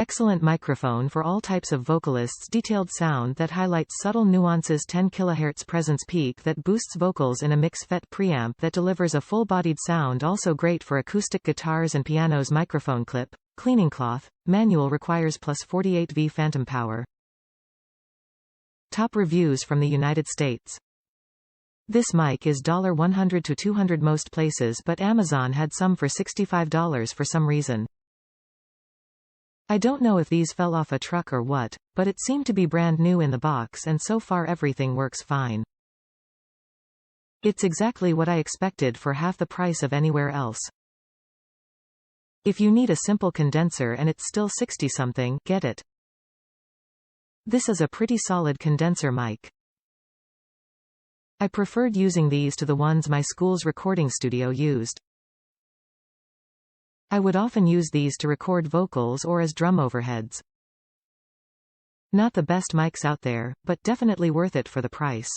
Excellent microphone for all types of vocalists. Detailed sound that highlights subtle nuances. 10 kHz presence peak that boosts vocals in a MXL preamp that delivers a full-bodied sound. Also great for acoustic guitars and pianos. Microphone clip, cleaning cloth, manual requires plus 48V phantom power. Top reviews from the United States. This mic is $100 to $200 most places, but Amazon had some for $65 for some reason. I don't know if these fell off a truck or what, but it seemed to be brand new in the box, and so far everything works fine. It's exactly what I expected for half the price of anywhere else. If you need a simple condenser and it's still 60-something, get it. This is a pretty solid condenser mic. I preferred using these to the ones my school's recording studio used. I would often use these to record vocals or as drum overheads. Not the best mics out there, but definitely worth it for the price.